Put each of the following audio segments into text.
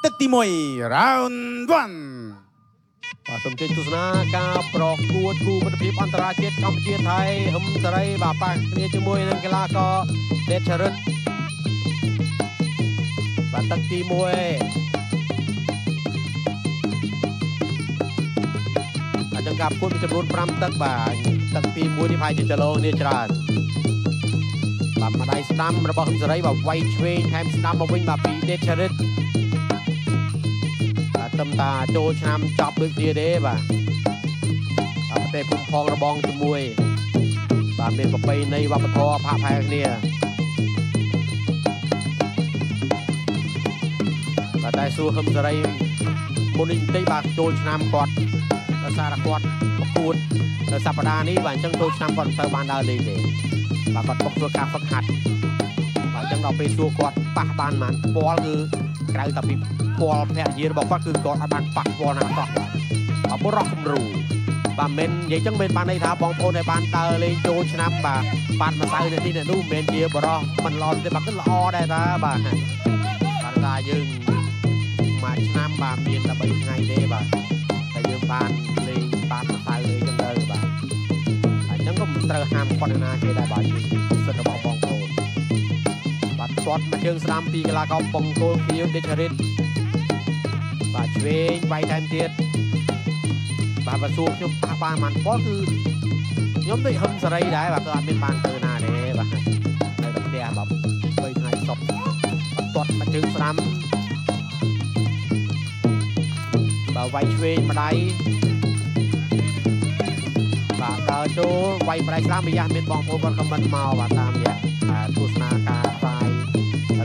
ទឹកទី1 round 1បាទសូមជម្រាបទស្សនាការប្រកួតគូមិត្តភាពអន្តរជាតិកម្ពុជាថៃហឹមសេរីបាទប៉ះគ្នាជាមួយនឹងកីឡាករដេតឆរិតបាទទឹកទី1អាចនឹងការប្រកួតមានចំនួន5ទឹកបាទទឹកទី1នេះប្រហែលជាចលោគ្នាច្រើនបាទម្ដាយស្ដាំរបស់ហឹមសេរីបាទវាយឆ្វេងថែមស្ដាំមកវិញបាទពីដេតឆរិតតឹមតាចូលឆ្នាំចប់ដូចគ្នាទេបាទប្រទេសភូមិផងរបងជាមួយបាទមានប្រពៃណីវប្បធម៌ផាកផែគ្នាបាទតែសួរហឹមសេរីមុននេះបន្តិចបាទចូលឆ្នាំគាត់ដោយសារតែគាត់ប្រកួតនៅសប្តាហ៍នេះបាទអញ្ចឹងចូលឆ្នាំគាត់មិនទៅបានដើរលេងទេបាទគាត់មកធ្វើការហ្វឹកហាត់បាទអញ្ចឹងដល់ពេលសួរគាត់ប៉ះបានប៉ុន្មានពាល់គឺក្រៅតែពីពាល់ភរិយារបស់គាត់គឺគាត់អត់បានប៉ះពាល់ណាសោះបាទបុរសគំរូបាទមិននិយាយចឹងមិនបានន័យថាបងប្អូនដែលបានដើរលេងចូលឆ្នាំបាទបានម្សៅនៅទីនេះនោះមិនមែនជាបុរសមិនល្អទេបាទគឺល្អដែរតាបាទបាទថាយើងមួយឆ្នាំបាទមានតែ3ថ្ងៃទេបាទតែយើងបានលេងបានម្សៅលេងចឹងទៅបាទអញ្ចឹងក៏មិនត្រូវហាមគាត់ណាគេដែរបាទសិទ្ធិរបស់បងប្អូនបាទទាត់មកជើងស្ដាំពីកីឡាករបង្គោលខៀវដេឆរិតបាទឆ្វេងវាយថែមទៀតបាទបើសួរខ្ញុំប៉ះបានប៉ុន្មានគឺខ្ញុំដូចហឹមសេរីដែរបាទគឺអត់មានបានទៅណាទេបាទនៅតែផ្ទះបាទ3ថ្ងៃសពទាត់មកជើងស្ដាំបាទវាយឆ្វេងម្ដាយបាទដើរចូលវាយម្ដាយស្ដាំរយៈមានបងប្អូនគាត់ខមមិនមកបាទតាមរយៈទស្សនាការផ្សាយ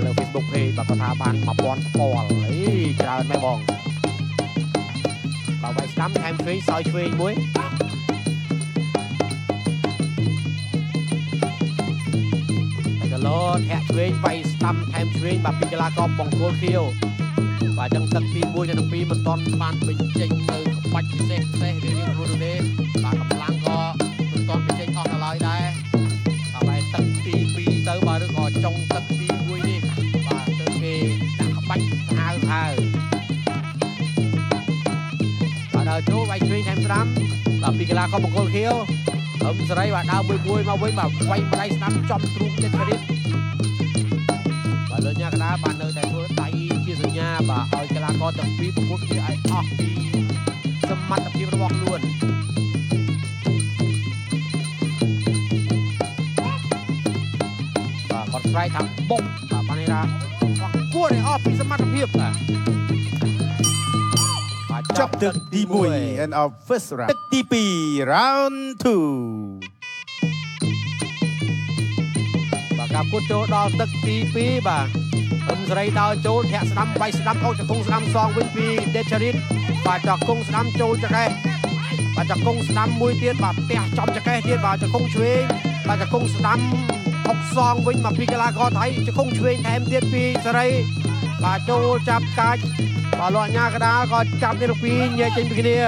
លើ Facebook page បាទគាត់ថាបាន1000ផ្ពាល់អីច្រើនមែនបងបាទវាយស្ដាំថែមឆ្វេងសោយឆ្វេងមួយហើយកឡោធាក់ឆ្វេងវាយស្ដាំថែមឆ្វេងបាទពីកីឡាករបង្គោលខៀវបាទចឹងទឹកទី1និងទី2មិនទាន់បានបញ្ចេញនៅក្បាច់ពិសេសរៀងខ្លួនទេបាទកម្លាំងក៏មិនទាន់បញ្ចេញអស់ដល់ឡើយដែរបាទទឹកទី2ទៅបាទឬក៏ចុងទឹកទី1នេះបាទទៅគេដាក់ក្បាច់ហៅបាទដើរចូលវាយឆ្វេងថែមស្ដាំបាទពីកីឡាករបង្គោលខៀវហឹមសេរីបាទដើរមួយមកវិញបាទវាយម្ដាយស្ដាំចំទ្រូងចិត្តរិតបាទលើញ៉ាកដាបាទនៅតែធ្វើដៃជាសញ្ញាបាទឲ្យកីឡាករទាំងពីរប្រកួតគ្នាឲ្យអស់ពីសមត្ថភាពរបស់ខ្លួនបាទគាត់ស្រែកថាបុកបាទបានន័យថាប្រកួតឲ្យអស់ពីសមត្ថភាពបាទចប់ទឹកទី1 and our first round ទឹកទី2 round 2បាទការពុតចូលដល់ទឹកទី2បាទហឹមសេរីដើរចូលធាក់ស្ដាំវាយស្ដាំអោចកុងស្ដាំសងវិញពីដេឆរិតបាទចកុងស្ដាំចូលចកេះបាទចកុងស្ដាំមួយទៀតបាទផ្ទះចំចកេះទៀតបាទចកុងឆ្វេងបាទចកុងស្ដាំអុកសងវិញមកពីកីឡាករថៃចកុងឆ្វេងថែមទៀតពីសេរីបាទចូលចាប់កាច់បាទលោកញ៉ាកដាក៏ចាប់នេះពីញែកចេញពីគ្នា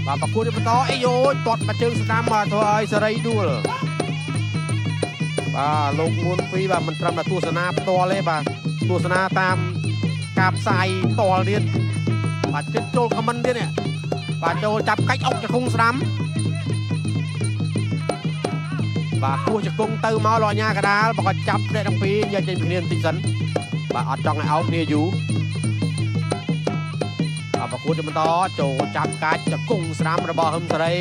បាទប្រគួតបន្តអីយោទាត់មកជើងស្ដាំមកធ្វើឲ្យសេរីដួលបាទលោកមុនពីបាទមិនត្រឹមតែទស្សនាផ្ទាល់ទេបាទទស្សនាតាមការផ្សាយផ្ទាល់ទៀតបាទចិត្តចូលខមមិនទៀតនេះបាទចូលចាប់កាច់អុកចកុងស្ដាំបាទគោះចកុងទៅមកលោកញ៉ាកដាលបើគាត់ចាប់អ្នកទាំងពីរយកចេញពីគ្នាបន្តិចសិនបាទអត់ចង់ឲ្យអោបគ្នាយូរបាទប្រគួតបន្តចូលចាប់កាច់ចកុងស្ដាំរបស់ហឹមសេរី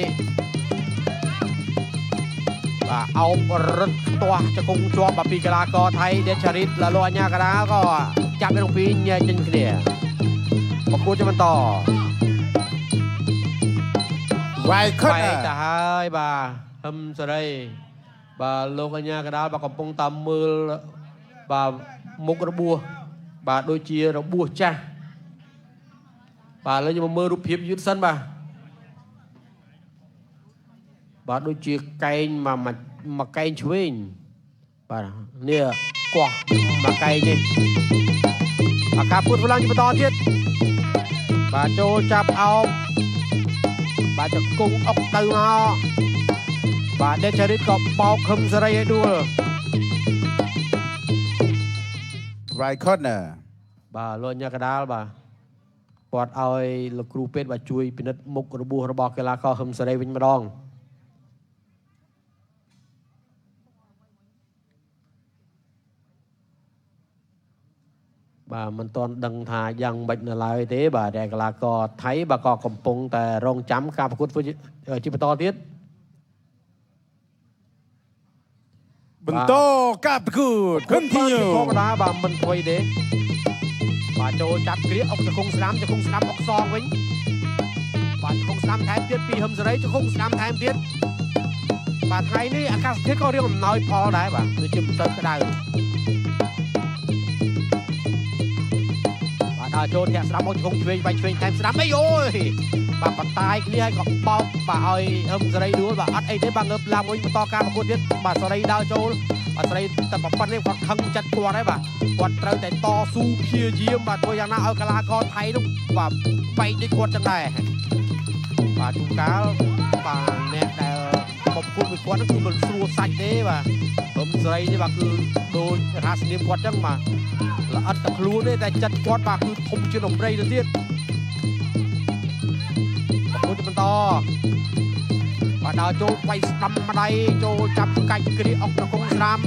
បាទអោបរឹតផ្ទាស់ចកុងជាប់ពីកីឡាករថៃដេឆរិតលលអញ្ញាកដាក៏ចាប់នៅពីញែកចេញគ្នាប្រគួតបន្តវាយខិតទៅហើយបាទហឹមសេរីបាទលោកអញ្ញាកដាបាទកំពុងតាមមើលបាទមុខរបួសបាទដូចជារបួសចាស់បាទឥឡូវយើងមកមើលរូបភាពយឺតសិនបាទដូចជាកែងមកកែងឆ្វេងបាទនេះកោះមកកែងនេះបាទការពួតឡើងបន្តទៀតបាទចូលចាប់អោបបាទចកុងអុកទៅមកបាទដេឆរិតក៏បោកហឹមសេរីឲ្យដួល right corner បាទលោកញ៉ាកដាលបាទគាត់ឲ្យលោកគ្រូពេទ្យបាទជួយពិនិត្យមុខរបួសរបស់កីឡាករហឹមសេរីវិញម្ដងបាទមិនទាន់ដឹងថាយ៉ាងម៉េចនៅឡើយទេបាទតែកីឡាករថៃបាទក៏កំពុងតែរងចាំការប្រកួតជាបន្តទៀតបន្តការប្រកួត continue ធម្មតាបាទមិនថ្មីទេបាទចូលចាប់គ្រាអុកចង្គង់ស្ដាំចង្គង់ស្ដាំអុកសងវិញបាទចង្គង់ស្ដាំថែមទៀតពីហឹមសេរីចង្គង់ស្ដាំថែមទៀតបាទថ្ងៃនេះអាកាសធាតុក៏រៀងអំណោយផលដែរបាទដូចជាមិនទៅក្តៅបាទដល់ចូលធាក់ស្ដាំអុកចង្គង់ឆ្វេងបាច់ឆ្វេងថែមស្ដាំអីអូយបាទបតាយគ្នាឲ្យក៏បោកបាទឲ្យហឹមសេរីដួលបាទអត់អីទេបាទងើបឡើងវិញបន្តការប្រកួតទៀតបាទសេរីដើរចូលបាទសេរីតែប៉ុណ្្នេះគាត់ខឹងចិត្តគាត់ហើយបាទគាត់ត្រូវតែតស៊ូព្យាយាមបាទធ្វើយ៉ាងណាឲ្យកីឡាករថៃនោះបាទបែកដូចគាត់ចឹងដែរបាទជួនកាលបាទអ្នកដែលប្រកួតមួយគាត់នោះគឺមិនស្រួលសាច់ទេបាទហឹមសេរីនេះបាទគឺដូចរាសនាមគាត់ចឹងបាទល្អិតតែខ្លួនទេតែចិត្តគាត់បាទគឺធំជាងដំរីទៅទៀតប្រកួតបន្តបាទដល់ចូលវាយស្ដាំម្ដាយចូលចាប់កាច់គ្រាអុកចង្គង់ស្ដាំ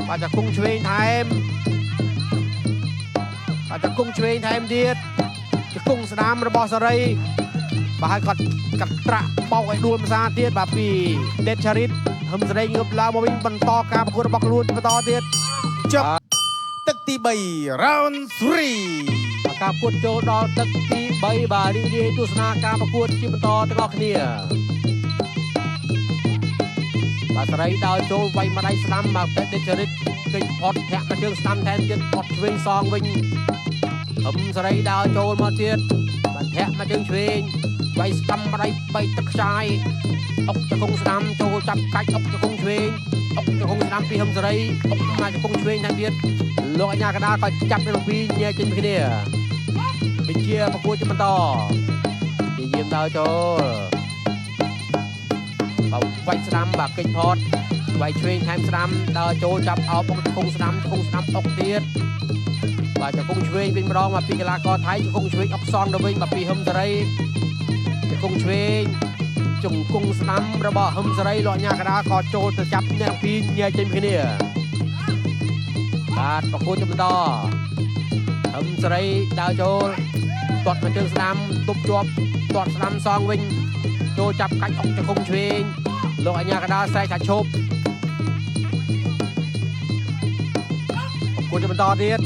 បាទចង្គង់ឆ្វេងថែមបាទចង្គង់ឆ្វេងថែមទៀតចង្គង់ស្ដាំរបស់សេរីបាទហើយគាត់កាត់ត្រាក់បោកឲ្យដួលភាសាទៀតបាទពីដេតឆារីតហឹមសេរីងើបឡើងមកវិញបន្តការប្រកួតរបស់ខ្លួនបន្តទៀតចប់ទឹកទី3 round 3ការប្រកួតចូលដល់ទឹកទី3បាទរីករាយទស្សនាការប្រកួតជាបន្តទាំងអស់គ្នាបាទសេរីដើរចូលវាយម្ដាយស្ដាំបាទពេទ្យដេចរិតគេចផុតធាក់មកជើងស្ដាំថែមទៀតផុតឆ្វេងសងវិញហឹមសេរីដើរចូលមកទៀតបាទធាក់មកជើងឆ្វេងវាយស្ដាំម្ដាយបីទឹកខ្ចាយអុកចង្គង់ស្ដាំចូលចាប់កាច់អុកចង្គង់ឆ្វេងអុកចង្គង់ស្ដាំពីហឹមសេរីអុកមកចង្គង់ឆ្វេងថែមទៀតលោកអាញាកដាក៏ចាប់ទាំងពីរញែកចេញពីគ្នាវិជាប្រកួតជាបន្តជាយាមដើរចូលបាទវាយស្ដាំបាទកិច្ចផតវាយឆ្វេងថែមស្ដាំដើរចូលចាប់អោបចង្គង់ស្ដាំអុកទៀតបាទចង្គង់ឆ្វេងវិញម្ដងមកពីកីឡាករថៃចង្គង់ឆ្វេងអុកសងទៅវិញមកពីហឹមសេរីចង្គង់ឆ្វេងចង្គង់ស្ដាំរបស់ហឹមសេរីលោកអាញាកដាក៏ចូលទៅចាប់អ្នកពីរញែកចេញពីគ្នាបាទប្រកួតជាបន្តហឹមសេរីដើរចូលទាត់មកជើងស្ដាំទប់ជាប់ទាត់ស្ដាំសងវិញចូលចាប់កាច់អុកចង្គង់ឆ្វេងលោកអាញាកដាស្រែកថាឈប់ប្រកួតជាបន្តទៀត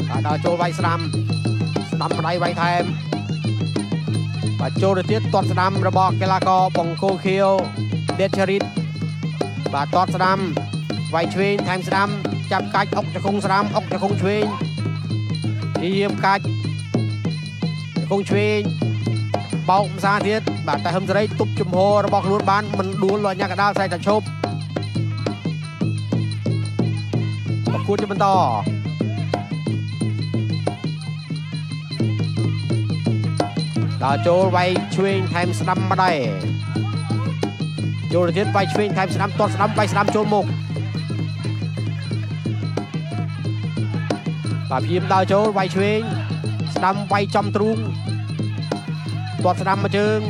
បាទដើរចូលវាយស្ដាំម្ដាយវាយថែមបាទចូលទៅទៀតទាត់ស្ដាំរបស់កីឡាករបង្គោលខៀវដេតឆារីតបាទទាត់ស្ដាំវាយឆ្វេងថែមស្ដាំចាប់កាច់អុកចង្គង់ស្ដាំអុកចង្គង់ឆ្វេងយាមកាច់ចង្គង់ឆ្វេងបោកភាសាទៀតបាទតែហឹមសេរីទប់ជំហររបស់ខ្លួនបានមិនដួលលោកអាញាកដាលស្រែកតែឈប់ប្រកួតជាបន្តដល់ចូលវាយឆ្វេងថែមស្ដាំម្ដាយចូលទៅទៀតវាយឆ្វេងថែមស្ដាំទាត់ស្ដាំវាយស្ដាំចូលមុខបាទព្យាយាមដើរចូលវាយឆ្វេងស្ដាំវាយចំទ្រូងទាត់ស្ដាំមកជើង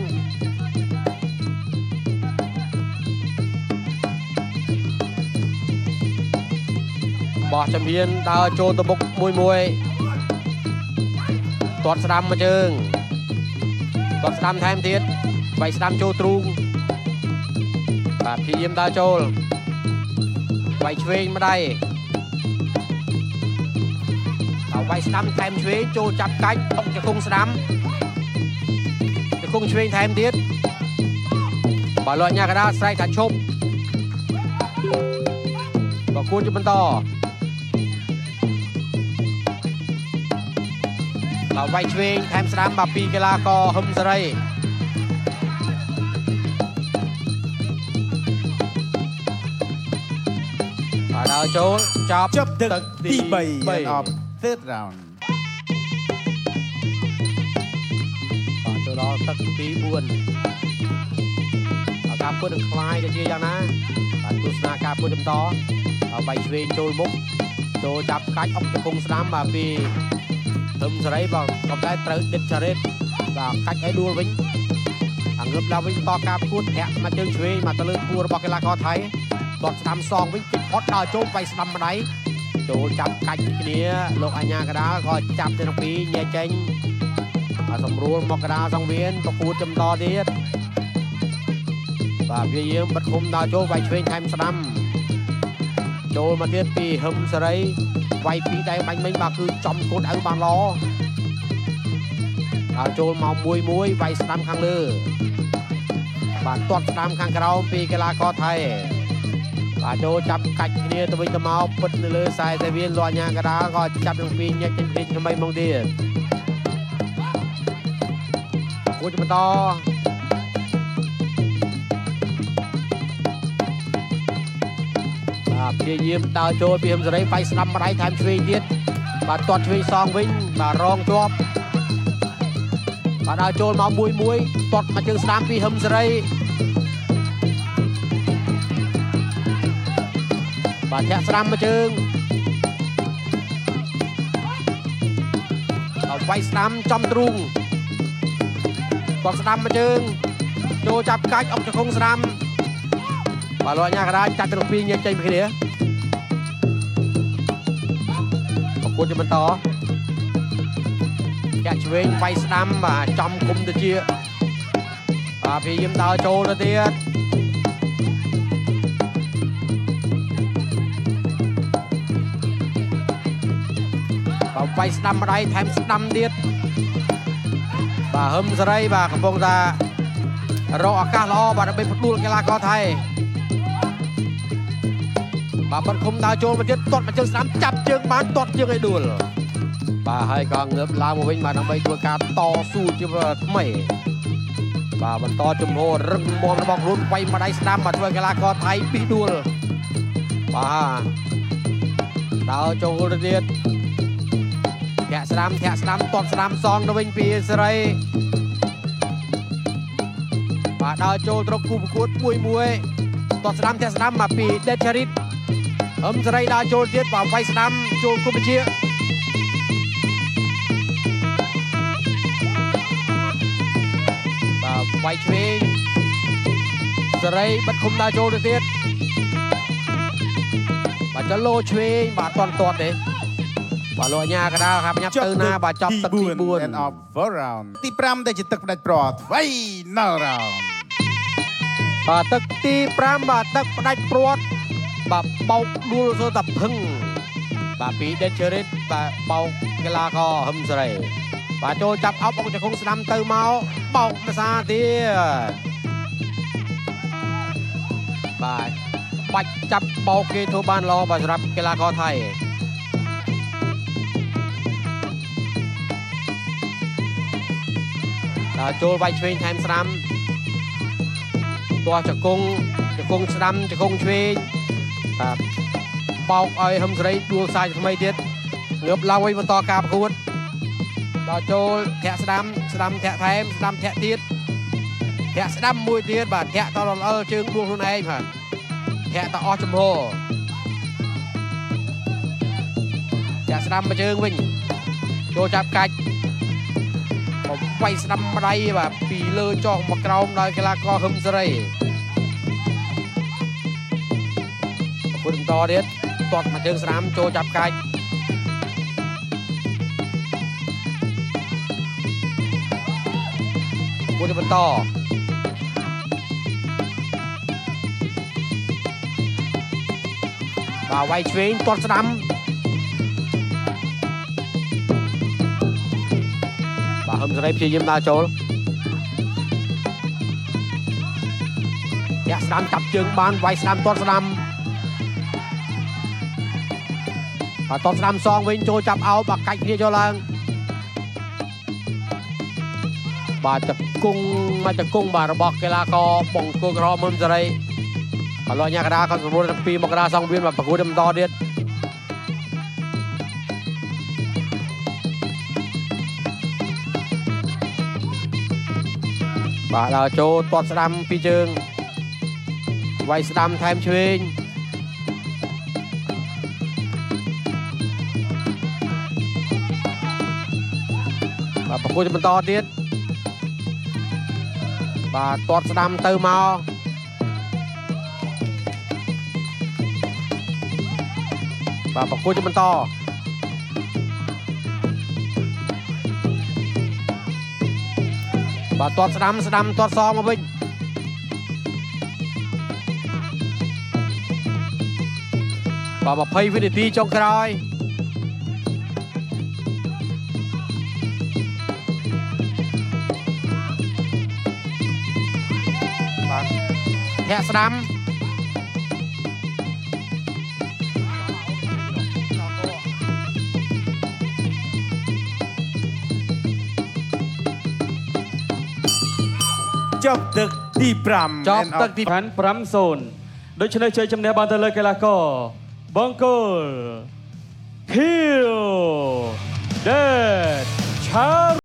បោះចំហៀនដើរចូលទៅមុខមួយទាត់ស្ដាំមកជើងទាត់ស្ដាំថែមទៀតវាយស្ដាំចូលទ្រូងបាទព្យាយាមដើរចូលវាយឆ្វេងម្ដាយវាយស្ដាំថែមឆ្វេងចូលចាប់កាច់អុកចង្គង់ស្ដាំចង្គង់ឆ្វេងថែមទៀតបាទលោកអាញាកដាស្រែកថាឈប់ប្រកួតជាបន្តបាទវាយឆ្វេងថែមស្ដាំបាទពីកីឡាករហឹមសេរីបាទដើរចូលចាប់ទឹកទី3 of third round បាទចូលដល់ទឹកទី4 ការពុតនឹងខ្លាយទៅជាយ៉ាងណាបាទទស្សនាការពុតបន្តបៃឆ្វេងចូលមុខចូលចាប់កាច់អុកជង្គង់ស្ដាំបាទពីហឹមសេរីបាទក៏តែត្រូវដិតចរិតបាទកាច់ឲ្យដួលវិញងើបឡើងវិញបន្តការប្រកួតធាក់មកជើងឆ្វេងមកទៅលើពួររបស់កីឡាករថៃគាត់ស្ដាំសងវិញជិះផុតដល់ចូលបៃស្ដាំម្ដាយចូលចាប់កាច់គ្នាលោកអញ្ញាកដាលក៏ចាប់ទាំងពីរញែកចេញសម្រួលមកកដាលសង្វៀនប្រកួតចំតទៀតបាទវាយើងបិទឃុំដល់ចូលវាយឆ្វេងថែមស្ដាំចូលមកទៀតពីហឹមសេរីវាយពីដៃបាញ់មិញបាទគឺចំកូនឪបានល្អដល់ចូលមកមួយវាយស្ដាំខាងលើបាទទាត់ស្ដាំខាងក្រោមពីកីឡាករថៃបាទចូលចាប់កាច់គ្នាទៅវិញទៅមកពិតនៅលើខ្សែសាវៀនលោកអញ្ញាកដាលក៏ចាប់ទាំងពីរញែកចេញពីថ្មីមកទៀតគួរបន្តបាទព្យាយាមដើរចូលពីហឹមសេរីវាយស្ដាំម្ដាយថែមឆ្វេងទៀតបាទទាត់ឆ្វេងសងវិញបាទរងជាប់បាទដើរចូលមកមួយទាត់មកជើងស្ដាំពីហឹមសេរីបាទធាក់ស្ដាំមកជើងវាយស្ដាំចំទ្រូងគាត់ស្ដាំមកជើងចូលចាប់កាច់អុកជង្គង់ស្ដាំបាទលោកអញ្ញាកដាលចាត់ទាំងពីរញែកចេញពីគ្នាប្រកួតជាបន្តចាក់ឆ្វេងវាយស្ដាំបាទចំគុំទៅជាបាទព្យាយាមដើរចូលទៅទៀតបាទវាយស្ដាំម្ដាយថែមស្ដាំទៀតបាទហឹមសេរីបាទកំពុងតែរកឱកាសល្អបាទដើម្បីផ្ដួលកីឡាករថៃបាទបិទឃុំដើរចូលមកទៀតទាត់មកជើងស្ដាំចាប់ជើងបានទាត់ជើងឲ្យដួលបាទហើយក៏ងើបឡើងមកវិញបាទដើម្បីធ្វើការតស៊ូជាថ្មីបាទបន្តជំហររឹងមាំរបស់ខ្លួនវាយម្ដាយស្ដាំបាទធ្វើកីឡាករថៃពីរដួលបាទដើរចូលទៅទៀតធាក់ស្ដាំទាត់ស្ដាំសងទៅវិញពីសេរីបាទដើរចូលត្រកគូប្រកួតមួយទាត់ស្ដាំធាក់ស្ដាំមកពីដេតឆារីតហឹមសេរីដើរចូលទៀតបាទវាយស្ដាំចូលគុំជាបាទវាយឆ្វេងសេរីបិទឃុំដើរចូលទៅទៀតបាទចលោឆ្វេងបាទទាត់ទេបាទលោកអញ្ញាកដាលครับញ៉ាប់ទៅណាបាទចប់ទឹកទី4 end of 4 round ទី5ដែលជាទឹកផ្ដាច់ប្រត់ final round បាទទឹកទី5បាទទឹកផ្ដាច់ព្រាត់បាទបោកដួលសូតាភឹងបាទពីដេតជរិតបាទបោកកីឡាករហឹមសេរីបាទចូលចាប់អុកជង្គង់ស្ដាំទៅមកបោកភាសាទៀតបាទបាច់ចាប់បោកគេធ្វើបានល្អបាទសម្រាប់កីឡាករថៃចូលវាយឆ្វេងថែមស្ដាំទាស់ជង្គង់ស្ដាំជង្គង់ឆ្វេងបាទបោកឲ្យហឹមសេរីដួលខ្សែថ្មីទៀតងើបឡើងវិញបន្តការប្រកួតដល់ចូលធាក់ស្ដាំធាក់ថែមស្ដាំធាក់ទៀតធាក់ស្ដាំមួយទៀតបាទធាក់តរលជើងដួលខ្លួនឯងបាទធាក់តអស់ចំហធាក់ស្ដាំមកជើងវិញចូលចាប់កាច់វាយស្ដាំម្ដាយបាទពីលើចោះមកក្រោមដោយកីឡាករហឹមសេរីប្រកួតបន្តទៀតទាត់មកជើងស្ដាំចូលចាប់កាច់ប្រកួតបន្តបាទវាយឆ្វេងទាត់ស្ដាំហឹមសេរីព្យាយាមដើរចូលធាក់ស្ដាំចាប់ជើងបានវាយស្ដាំទាត់ស្ដាំបាទទាត់ស្ដាំសងវិញចូលចាប់អោបបាទកាច់គ្នាចូលឡើងបាទចង្គង់បាទរបស់កីឡាករបង្គោលក្រហមហឹមសេរីបាទលោកអញ្ញាកដាលក៏សម្រួលទាំងពីរមកកដាលសងវៀនបាទប្រកួតបន្តទៀតបាទដល់ចូលទាត់ស្ដាំពីជើង វាយស្ដាំថែមឆ្វេងបាទប្រគួតបន្តទៀតបាទទាត់ស្ដាំទៅមកបាទប្រគួតបន្តបាទទាត់ស្ដាំទាត់សងមកវិញបាទ20វិនាទីចុងក្រោយបាទធាក់ស្ដាំចប់ទឹកទី5 ចប់ទឹកទី 5-0 ដូច្នេះជ័យជំនះបានទៅលើកីឡាករបង្គោលធី